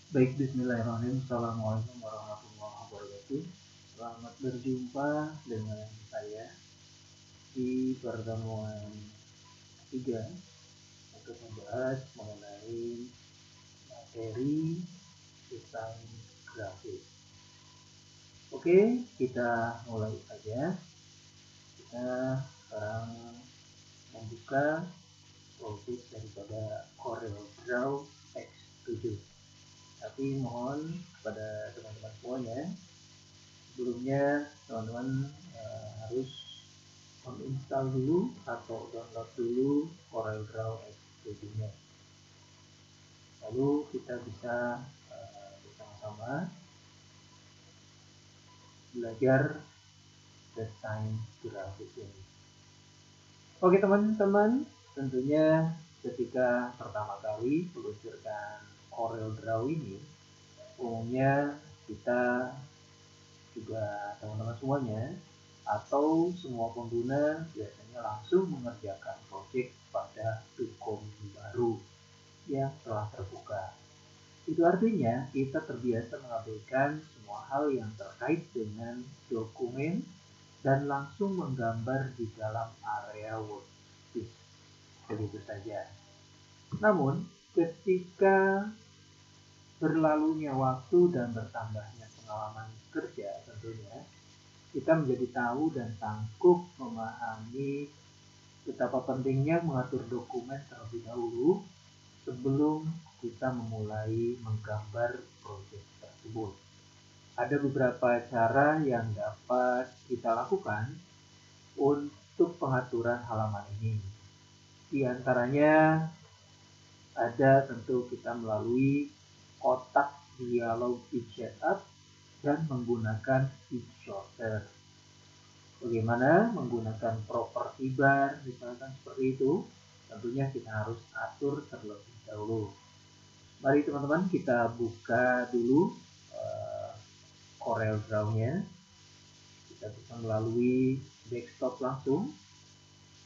Baik, bismillahirrahmanirrahim. Assalamualaikum warahmatullahi wabarakatuh. Selamat berjumpa dengan saya di pertemuan ketiga untuk membahas mengenai materi desain grafis. Oke, kita mulai saja. Kita sekarang membuka project daripada CorelDRAW X7. Tapi mohon kepada teman-teman semuanya, sebelumnya teman-teman harus menginstal dulu atau download dulu CorelDRAW X7-nya. Lalu kita bisa bersama-sama belajar desain grafis ini. Oke teman-teman, tentunya ketika pertama kali meluncurkan CorelDRAW ini, umumnya kita juga teman-teman semuanya atau semua pengguna biasanya langsung mengerjakan project pada dokumen baru yang telah terbuka. Itu artinya kita terbiasa mengabaikan semua hal yang terkait dengan dokumen dan langsung menggambar di dalam area workspace. Begitu saja. Namun, ketika berlalunya waktu dan bertambahnya pengalaman kerja tentunya, kita menjadi tahu dan sanggup memahami betapa pentingnya mengatur dokumen terlebih dahulu sebelum kita memulai menggambar proyek tersebut. Ada beberapa cara yang dapat kita lakukan untuk pengaturan halaman ini. Di antaranya ada tentu kita melalui kotak dialog page setup dan menggunakan page sorter. Bagaimana menggunakan properti bar, misalkan seperti itu, tentunya kita harus atur terlebih dahulu. Mari teman-teman kita buka dulu CorelDRAW-nya. Kita bisa melalui desktop langsung,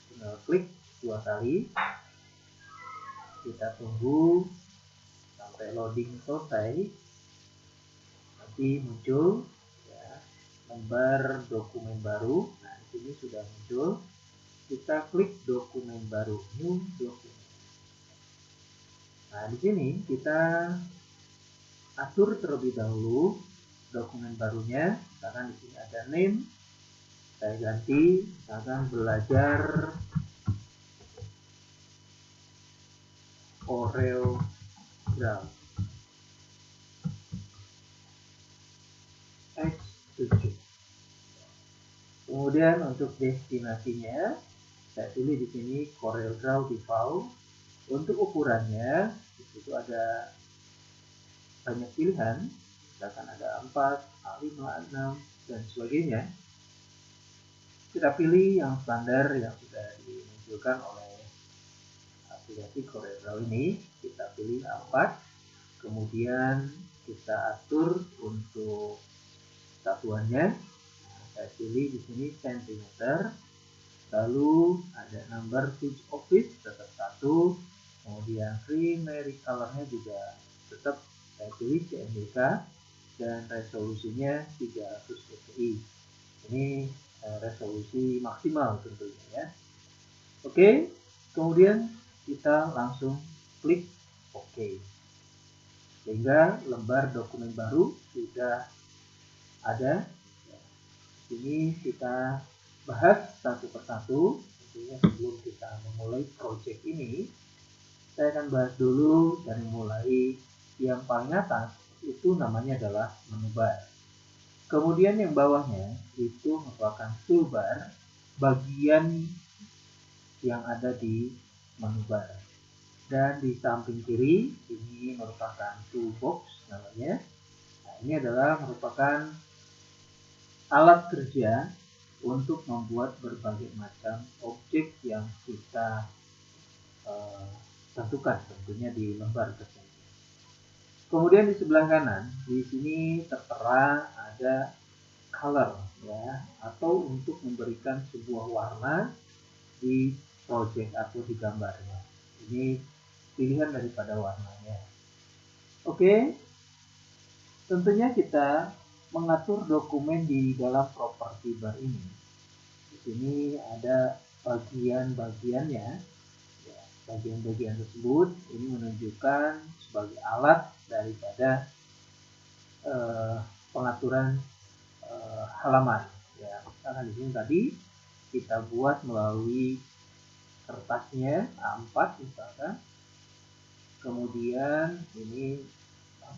tinggal klik 2 kali, kita tunggu sampai loading selesai. Nanti muncul ya, lembar dokumen baru. Nah, di sini sudah muncul. Kita klik dokumen baru, new dokumen. Nah, di sini kita atur terlebih dahulu dokumen barunya. Misalkan di sini ada name, saya ganti, misalkan belajar CorelDRAW X7. Kemudian untuk destinasinya, saya pilih di sini CorelDRAW Default. Untuk ukurannya, di situ ada banyak pilihan, misalkan ada A4, A5, A6, dan sebagainya. Kita pilih yang standar yang sudah dimunculkan oleh aplikasi CorelDRAW ini. Kita pilih A4, kemudian kita atur untuk satuannya. Nah, saya pilih di sini cm. Lalu ada number page office tetap 1, kemudian primary colornya juga tetap saya pilih CMYK dan resolusinya 300 dpi. Ini resolusi maksimal tentunya ya. Oke, kemudian kita langsung klik OK, sehingga lembar dokumen baru sudah ada. Ini kita bahas satu persatu. Tentunya sebelum kita memulai project ini, saya akan bahas dulu dari mulai yang paling atas, itu namanya adalah menu bar. Kemudian yang bawahnya itu merupakan toolbar, bagian yang ada di menu bar. Dan di samping kiri ini merupakan toolbox namanya. Nah, ini adalah merupakan alat kerja untuk membuat berbagai macam objek yang kita tentukan tentunya di lembar tersebut. Kemudian di sebelah kanan di sini tertera ada color ya, atau untuk memberikan sebuah warna di project atau di gambarnya. Ini pilihan daripada warnanya. Oke, Tentunya kita mengatur dokumen di dalam properti bar ini. Di sini ada bagian-bagiannya. Ya, bagian-bagian tersebut ini menunjukkan sebagai alat daripada pengaturan halaman. Ya, misalkan di sini tadi kita buat melalui kertasnya A4 misalkan. Kemudian ini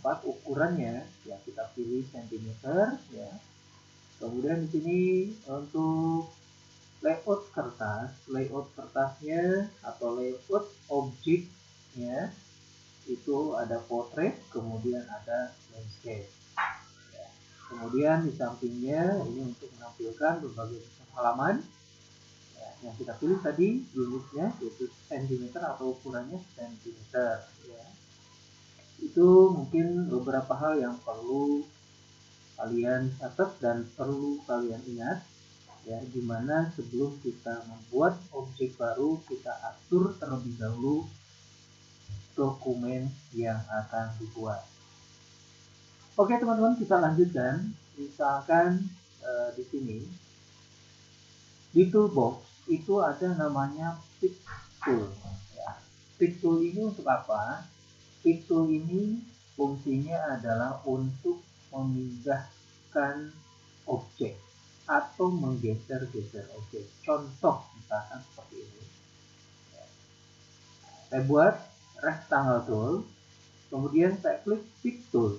ukurannya ya kita pilih cm ya. Kemudian di sini untuk layout kertasnya atau layout objeknya itu ada portrait, kemudian ada landscape. Ya. Kemudian di sampingnya ini untuk menampilkan berbagai macam halaman. Ya, yang kita pilih tadi unitnya yaitu cm atau ukurannya cm. Ya. Itu mungkin beberapa hal yang perlu kalian catat dan perlu kalian ingat ya, dimana sebelum kita membuat objek baru kita atur terlebih dahulu dokumen yang akan dibuat. Oke teman-teman, kita lanjutkan. Misalkan di sini di toolbox itu ada namanya pick tool ya. Pick tool ini untuk apa? Pick tool ini fungsinya adalah untuk memindahkan objek atau menggeser-geser objek. Contoh misalkan seperti ini. Saya buat rectangle tool, kemudian saya klik pick tool.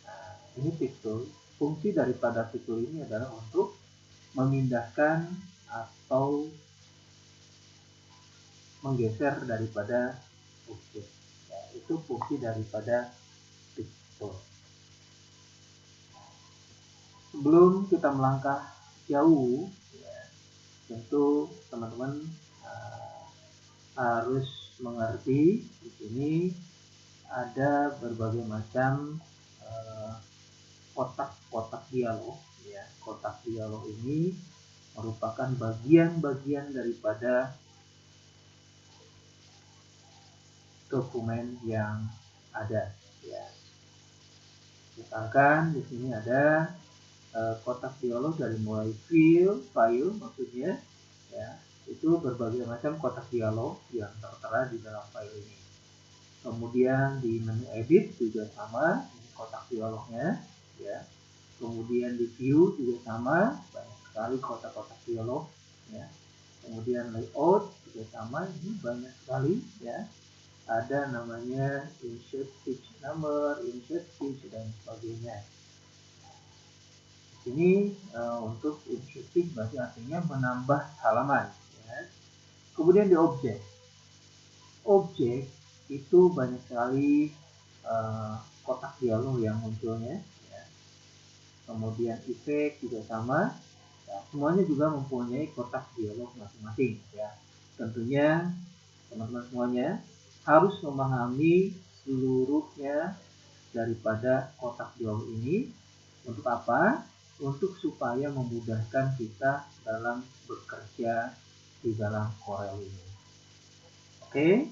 Nah, ini pick tool. Fungsi daripada pick tool ini adalah untuk memindahkan atau menggeser daripada objek. Ya, itu fungsi daripada pick tool. Sebelum kita melangkah jauh, ya, tentu teman-teman harus mengerti di sini ada berbagai macam kotak-kotak dialog. Ya, kotak dialog ini merupakan bagian-bagian daripada dokumen yang ada. Ya. Misalkan di sini ada kotak dialog dari mulai file maksudnya ya, itu berbagai macam kotak dialog yang tertera di dalam file ini. Kemudian di menu edit juga sama, ini kotak dialognya ya. Kemudian di view juga sama, banyak sekali kotak-kotak dialog ya. Kemudian layout juga sama, ini banyak sekali ya. Ada namanya insert page number, insert page dan sebagainya. Ini untuk insert page berarti artinya menambah halaman ya. Kemudian di objek itu banyak sekali kotak dialog yang munculnya ya. Kemudian efek juga sama ya, semuanya juga mempunyai kotak dialog masing-masing ya. Tentunya teman-teman semuanya harus memahami seluruhnya daripada kotak dialog ini. Untuk apa? Untuk supaya memudahkan kita dalam bekerja di dalam Corel ini. Oke,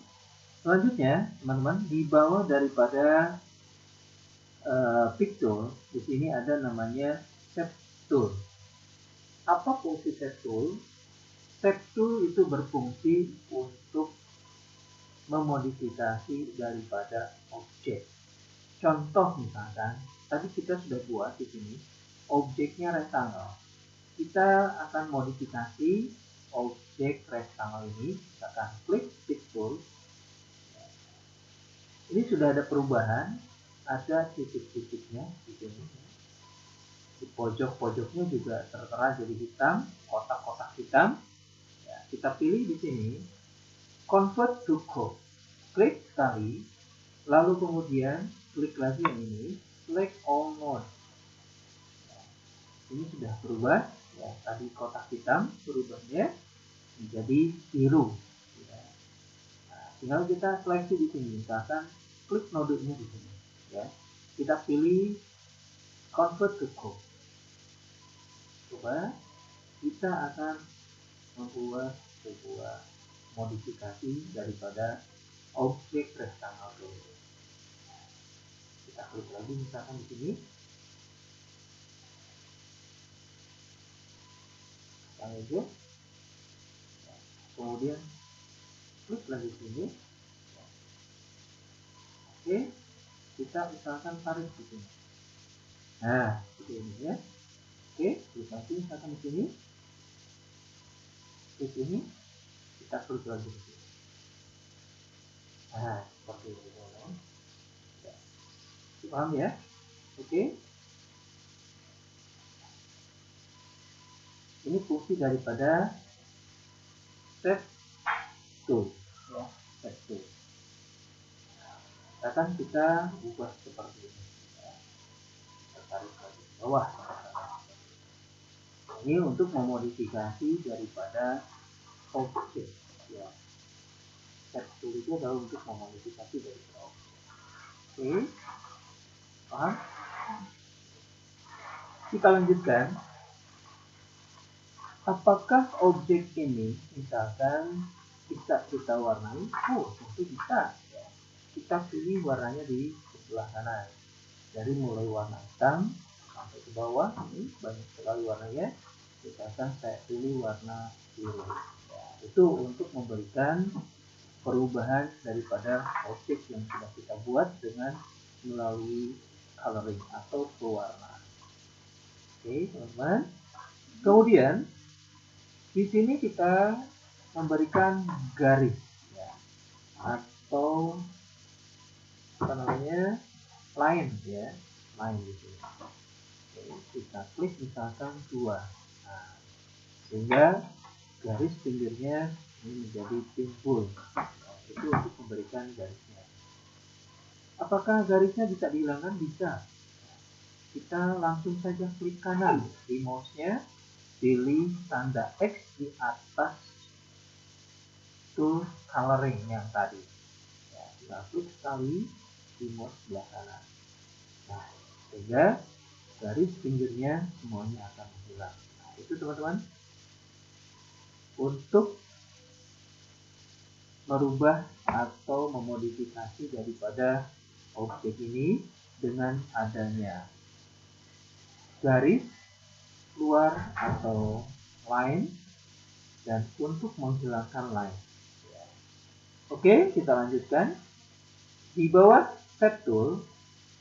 selanjutnya teman-teman di bawah daripada pick tool di sini ada namanya shape tool. Apa fungsi shape tool? Shape tool itu berfungsi untuk memodifikasi daripada objek. Contoh misalkan tadi kita sudah buat di sini objeknya rectangle. Kita akan modifikasi objek rectangle ini, misalkan klik pick tool. Ini sudah ada perubahan, ada titik-titiknya di sini. Di pojok-pojoknya juga tertera jadi hitam, kotak-kotak hitam. Ya, kita pilih di sini convert to code. Klik sekali, lalu kemudian klik lagi yang ini, select all mode. Ini sudah berubah ya, tadi kotak hitam berubahnya menjadi biru ya. Nah, tinggal kita seleksi di sini, misalkan klik nodenya di sini ya, kita pilih convert to code. Coba kita akan membuat sebuah modifikasi daripada objek rectangle dulu. Kita klik lagi misalkan di sini, aja. Kemudian klik lagi di sini. Oke, kita misalkan tarik di sini. Nah, seperti ini ya. Oke, klik lagi misalkan di sini. Di sini kita klik lagi di sini. Nah, seperti ini teman-teman. Ya. Paham ya? Oke. Ini fungsi daripada set tool ya, set tool. Akan kita ubah seperti ini ya. Kita tarik lagi ke bawah. Ini untuk memodifikasi daripada objek ya. Set tool itu adalah untuk memodifikasi daripada objek. Oke, paham? Kita lanjutkan. Apakah objek ini misalkan bisa kita warnai? Oh, tentu bisa ya. Kita pilih warnanya di sebelah kanan, dari mulai warna hitam sampai ke bawah. Ini banyak sekali warnanya. Misalkan saya pilih warna biru ya, itu untuk memberikan perubahan daripada objek yang sudah kita buat dengan melalui coloring atau pewarnaan. Oke teman-teman, kemudian di sini kita memberikan garis ya, atau apa namanya, line ya, line di sini. Oke, kita klik misalkan 2. Nah, sehingga garis pinggirnya ini menjadi timbul. Nah, itu untuk memberikan garisnya. Apakah garisnya bisa dihilangkan? Bisa. Kita langsung saja klik kanan di mouse-nya, pilih tanda X di atas tool coloring yang tadi ya, kita klik sekali di mouse sebelah kanan. Nah, sehingga garis pinggirnya semuanya akan hilang. Nah, itu teman-teman untuk merubah atau memodifikasi daripada objek ini dengan adanya garis keluar atau line, dan untuk menghilangkan line. Oke, kita lanjutkan. Di bawah set tool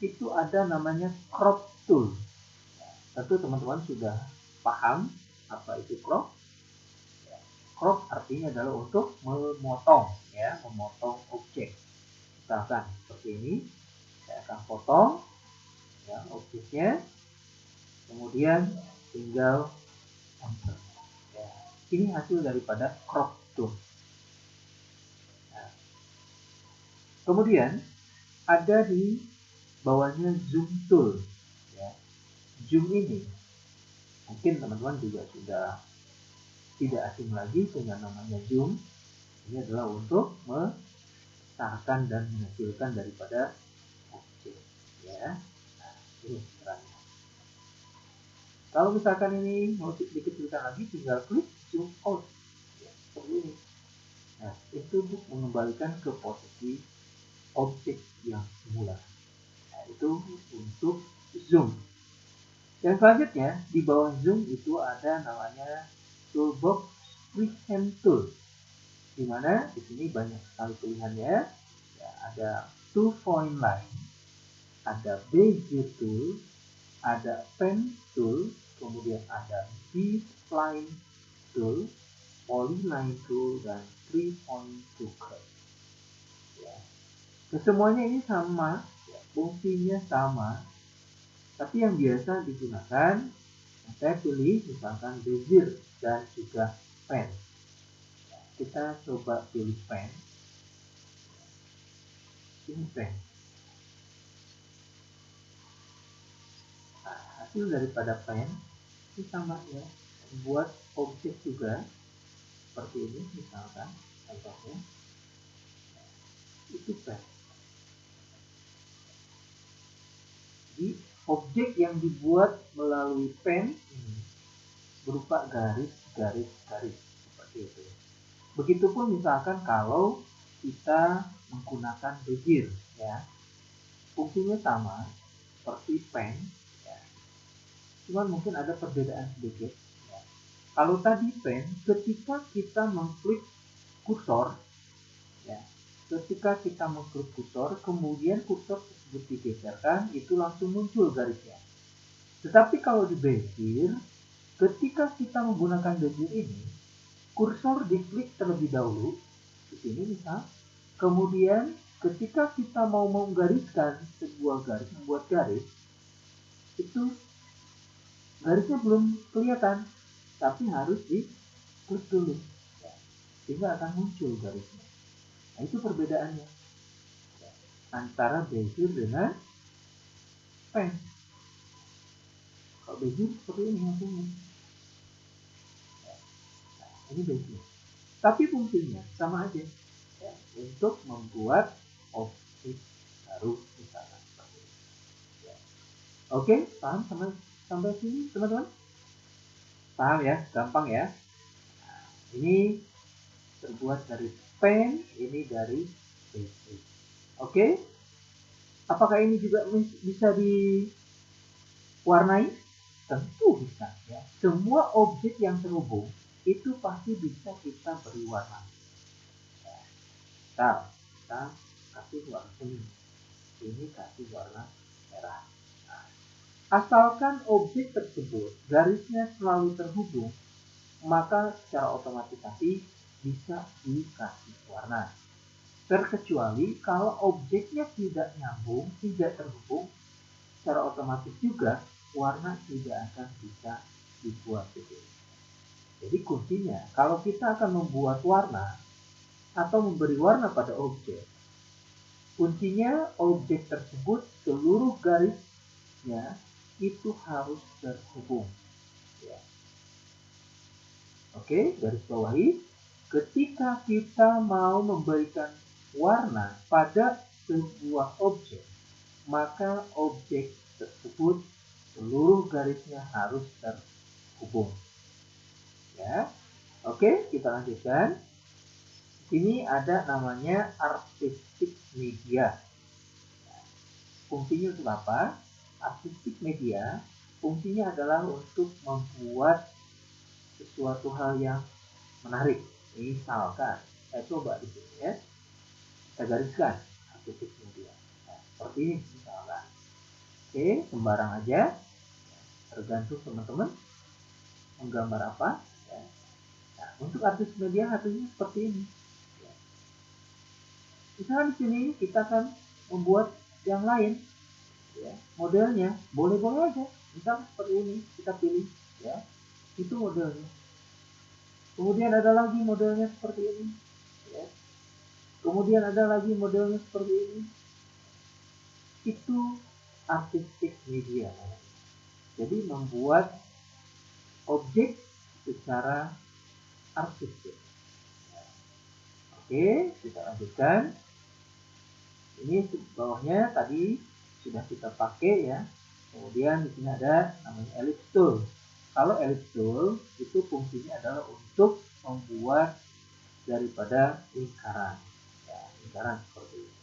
itu ada namanya crop tool. Tentu teman-teman sudah paham apa itu crop. Crop artinya adalah untuk memotong ya, memotong objek. Misalkan seperti ini, saya akan potong ya objeknya, kemudian tinggal enter. Ya, ini hasil daripada crop tool. Nah, kemudian ada di bawahnya zoom tool ya. Zoom ini mungkin teman-teman juga sudah tidak asing lagi dengan namanya zoom. Ini adalah untuk membesarkan dan mengecilkan daripada objek ya. Nah, ini caranya. Kalau misalkan ini mau dikecilkan lagi, tinggal klik zoom out ya, seperti ini. Nah, itu untuk mengembalikan ke posisi objek yang semula. Nah, itu untuk zoom. Yang selanjutnya di bawah zoom itu ada namanya toolbox freehand tool, di mana di sini banyak sekali pilihannya. Ya, ada two point line, ada bezier tool, ada pen tool, kemudian ada B-spline tool, polyline tool, dan 3-point tool. Ya. Kesemuanya ini sama, ya, fungsinya sama, tapi yang biasa digunakan, saya pilih misalkan bezier dan juga pen. Kita coba pilih pen. Ini pen. Nah, hasil daripada pen itu sama ya, buat objek juga seperti ini misalkan contohnya, itu pen. Jadi objek yang dibuat melalui pen ini berupa garis seperti itu. Begitupun misalkan kalau kita menggunakan bezier ya. fungsinya sama seperti pen, ya. Cuman mungkin ada perbedaan sedikit. Ya. Kalau tadi pen, ketika kita mengklik kursor, ya, ketika kita mengklik kursor, kemudian kursor tersebut digeserkan, itu langsung muncul garisnya. Tetapi kalau di Bezier, ketika kita menggunakan Bezier ini, kursor diklik terlebih dahulu, di sini misal, kemudian ketika kita mau menggariskan sebuah garis, membuat garis, itu garisnya belum kelihatan, tapi harus diklik dulu, ya, sehingga akan muncul garisnya. Nah, itu perbedaannya, ya, antara Bezier dengan pen. Kalau Bezier seperti ini hasilnya, ya. Nah, ini Bezier. Tapi fungsinya sama aja, ya, untuk membuat objek baru misalnya. Ya. Oke, paham sampai sini teman-teman? Paham ya, gampang ya. Nah, ini terbuat dari pen, ini dari Bezier. Oke, apakah ini juga bisa diwarnai? Tentu bisa ya. Semua objek yang terhubung itu pasti bisa kita beri warna. Ya. Kita kasih warna kuning, ini kasih warna merah. Nah, asalkan objek tersebut garisnya selalu terhubung, maka secara otomatisasi bisa dikasih warna. Terkecuali kalau objeknya tidak nyambung, tidak terhubung, secara otomatis juga warna tidak akan bisa dibuat. Jadi kuncinya, kalau kita akan membuat warna atau memberi warna pada objek, kuncinya objek tersebut seluruh garisnya itu harus terhubung. Ya. Oke, garis bawahi. Ketika kita mau memberikan warna pada sebuah objek, maka objek tersebut seluruh garisnya harus terhubung. Ya, oke, kita lanjutkan. Ini ada namanya artistic media. Fungsinya untuk apa? Artistic media fungsinya adalah untuk membuat sesuatu hal yang menarik. Misalkan, saya coba di sini ya, saya gariskan artistic media. Nah, seperti ini misalkan. Oke, sembarang aja, tergantung teman-teman menggambar apa. Ya. Nah, untuk artistic media hasilnya seperti ini. Ya. Misalkan di sini kita akan membuat yang lain, ya, modelnya boleh-boleh aja, misal seperti ini kita pilih, ya, itu modelnya. Kemudian ada lagi modelnya seperti ini, ya. Kemudian ada lagi modelnya seperti ini. Itu artistic media. Jadi membuat objek secara artistik. Oke, kita lanjutkan. Ini bawahnya tadi sudah kita pakai ya. Kemudian di sini ada namanya ellipse tool. Kalau ellipse tool itu fungsinya adalah untuk membuat daripada lingkaran. Ya, lingkaran seperti ini.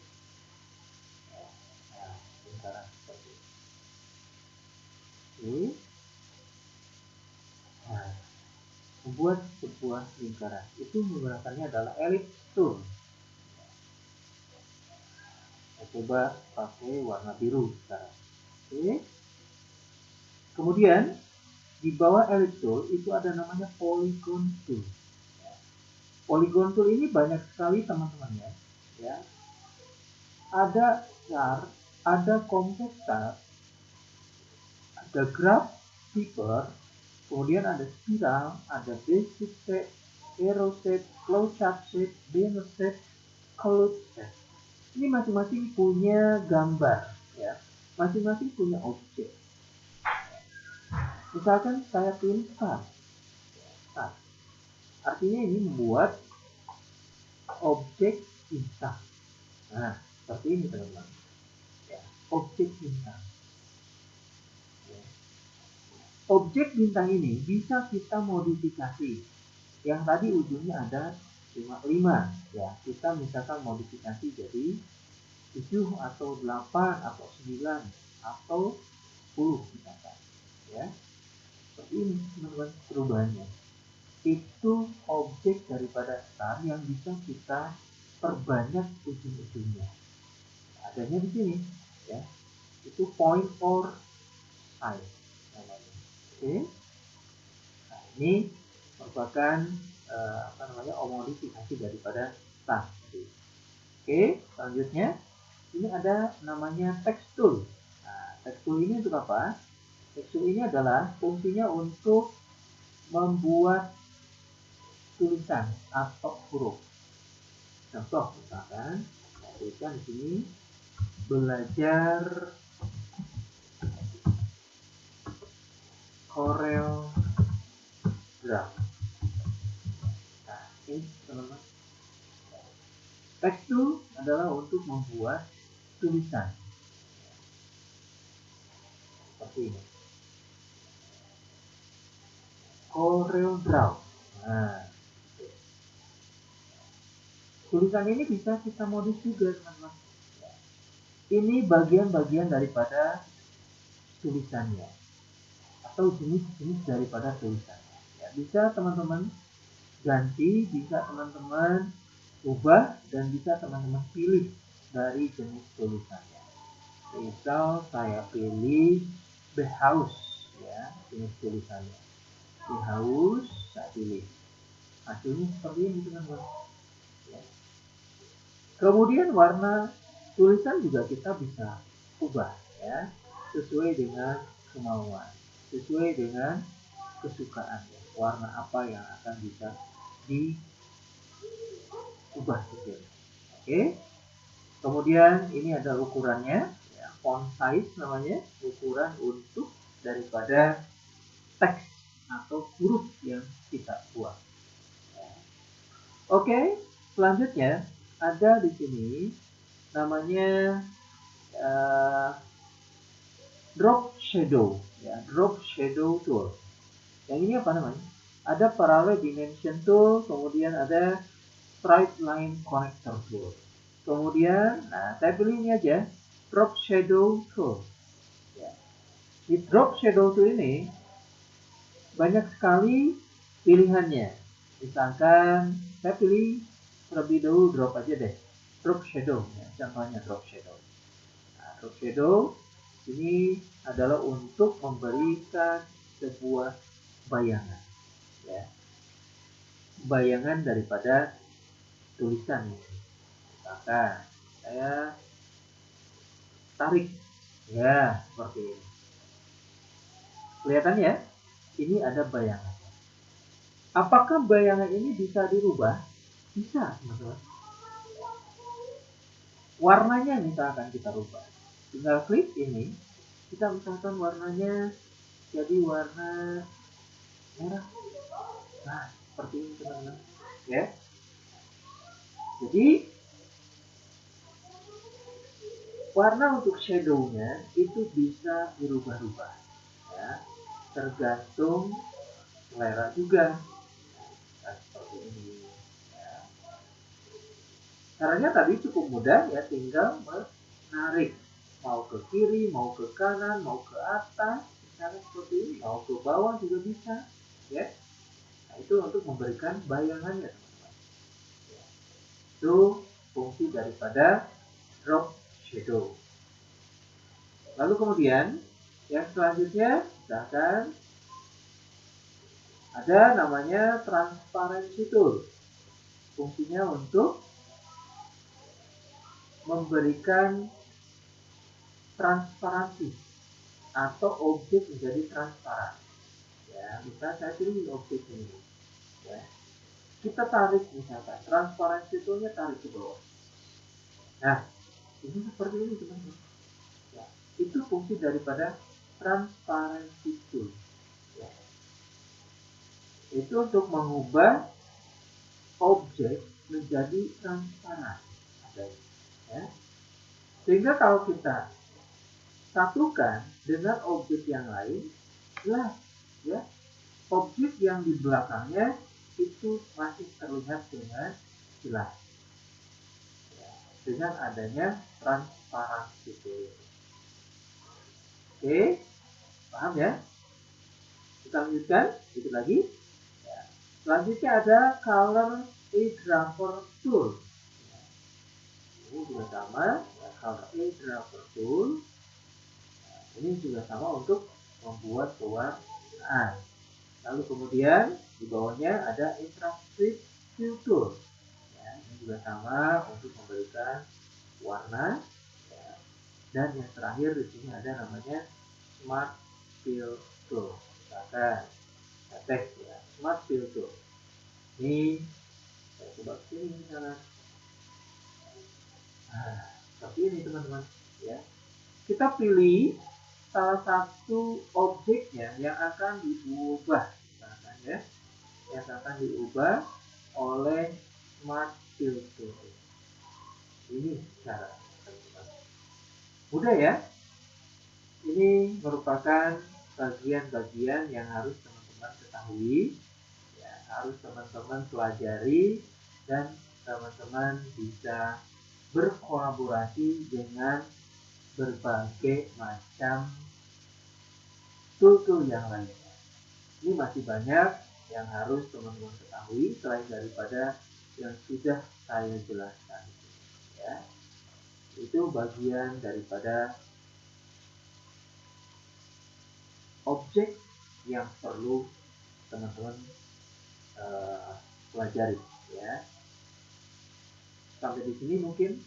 Ya, lingkaran seperti ini. Oke. Nah, membuat sebuah lingkaran itu menggunakannya adalah ellipse tool. Saya coba pakai warna biru sekarang. Oke. Kemudian di bawah ellipse tool itu ada namanya polygon tool. Polygon tool ini banyak sekali teman-teman ya. Ya. Ada chart, ada compact chart, ada graph paper, kemudian ada spiral, ada basic shape, arrow shape, flowchart shape, banner shape, cloud shape. Ini masing-masing punya gambar ya. Masing-masing punya objek. Misalkan saya pilih star. Star. Artinya ini membuat objek bintang. Nah, seperti ini teman-teman. Ya, objek bintang. Ya. Objek bintang ini bisa kita modifikasi. Yang tadi ujungnya ada 5, ya. Kita misalkan modifikasi jadi 7 atau 8 atau 9 atau 10 misalkan, ya. Seperti ini teman-teman perubahannya. Itu objek daripada star yang bisa kita perbanyak ujung-ujungnya. Adanya di sini, ya. Itu point or size namanya. Oke. Nah, ini merupakan omodifikasi daripada star. Oke, selanjutnya ini ada namanya text tool. Nah, text tool ini untuk apa? Text tool ini adalah fungsinya untuk membuat tulisan atau huruf. Contoh misalkan, saya tuliskan di sini belajar Corel Draw. Nah, ini teman-teman. Text tool adalah untuk membuat tulisan seperti ini. Corel Draw. Nah, tulisan ini bisa kita modif juga teman-teman. Ini bagian-bagian daripada tulisannya atau jenis-jenis daripada tulisannya. Ya, bisa teman-teman ganti, bisa teman-teman ubah, dan bisa teman-teman pilih dari jenis tulisannya. Misal saya pilih Behaus, ya, jenis tulisannya. Behaus saya pilih. Hasilnya seperti ini teman-teman. Ya. Kemudian warna tulisan juga kita bisa ubah, ya, sesuai dengan kemauan, sesuai dengan kesukaan, ya. Warna apa yang akan bisa diubah gitu. Oke. Kemudian ini ada ukurannya, ya, font size namanya, ukuran untuk daripada teks atau huruf yang kita buat. Oke, selanjutnya ada di sini namanya drop shadow, ya, drop shadow tool. Yang ini apa namanya? Ada parallel dimension tool, kemudian ada straight line connector tool. Kemudian, nah saya pilih ini aja, drop shadow tool. Ya. Di drop shadow tool ini banyak sekali pilihannya. Misalkan saya pilih terlebih dahulu drop aja deh, drop shadow, ya, contohnya drop shadow. Nah, drop shadow ini adalah untuk memberikan sebuah bayangan, ya, bayangan daripada tulisan ini. Misalkan saya tarik, ya, seperti ini. Kelihatan ya, ini ada bayangan. Apakah bayangan ini bisa dirubah? Bisa, teman-teman. Warnanya misalkan kita rubah. Tinggal klik ini, kita misalkan warnanya jadi warna merah. Nah, seperti ini teman-teman. Ya. Jadi warna untuk shadownya itu bisa dirubah-rubah, ya, tergantung selera juga. Nah, seperti ini. Ya. Caranya tadi cukup mudah, ya, tinggal menarik mau ke kiri, mau ke kanan, mau ke atas, misalnya seperti ini, mau ke bawah juga bisa, ya. Nah, itu untuk memberikan bayangannya, teman-teman. Ya. Itu fungsi daripada drop shadow. Lalu kemudian yang selanjutnya misalkan ada namanya transparency tool. Fungsinya untuk memberikan transparansi atau objek menjadi transparan. Ya, misalnya saya pilih objek ini. Ya. Kita tarik misalkan, transparansi toolnya tarik ke bawah. Nah, ini seperti ini teman-teman. Ya, itu fungsi daripada transparency tool. Ya. Itu untuk mengubah objek menjadi transparan. Ya. Sehingga kalau kita satukan dengan objek yang lain, jelas, ya, objek yang di belakangnya itu masih terlihat dengan jelas. Ya. dengan adanya transparansi tool. Oke, paham ya? Kita lanjutkan sedikit lagi. Ya. Selanjutnya ada color eyedropper tool. Ya. Ini juga sama, ya, color eyedropper tool. Nah, ini juga sama untuk membuat pewarnaan. Lalu kemudian di bawahnya ada interactive filter. Ya, ini juga sama untuk memberikan warna. Ya. Dan yang terakhir di sini ada namanya smart filter. Misalkan teks ya, smart filter. Ini saya coba sini misalnya. Nah, seperti ini teman-teman. Ya, kita pilih salah satu objeknya yang akan diubah, misalkan ya, yang akan diubah oleh smart filter. Ini cara teman-teman. Mudah ya. Ini merupakan bagian-bagian yang harus teman-teman ketahui, ya, harus teman-teman pelajari, dan teman-teman bisa berkolaborasi dengan berbagai macam tool-tool yang lainnya. Ini masih banyak yang harus teman-teman ketahui selain daripada yang sudah saya jelaskan. Ya, itu bagian daripada objek yang perlu teman-teman pelajari. Ya, sampai di sini mungkin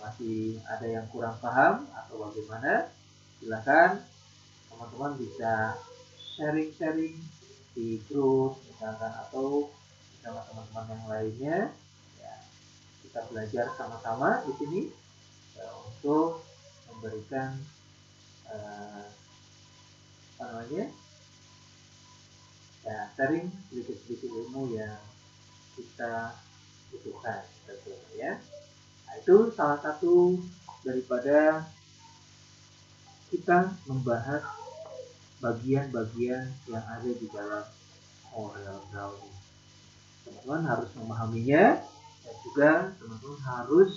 masih ada yang kurang paham atau bagaimana? Silakan teman-teman bisa sharing-sharing di grup misalkan atau sama teman-teman yang lainnya. Ya, kita belajar sama-sama di sini ya, untuk memberikan apa namanya, ya, sharing sedikit-sedikit ilmu yang kita butuhkan tentunya ya. Nah, itu salah satu daripada kita membahas bagian-bagian yang ada di dalam CorelDRAW. Teman-teman harus memahaminya dan juga teman-teman harus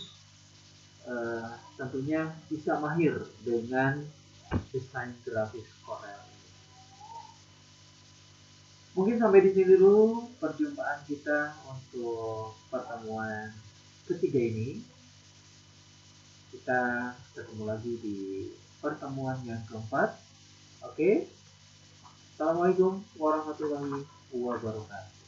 tentunya bisa mahir dengan desain grafis Corel. Mungkin sampai di sini dulu perjumpaan kita untuk pertemuan ketiga ini. Kita ketemu lagi di pertemuan yang keempat. Oke. Assalamualaikum warahmatullahi wabarakatuh.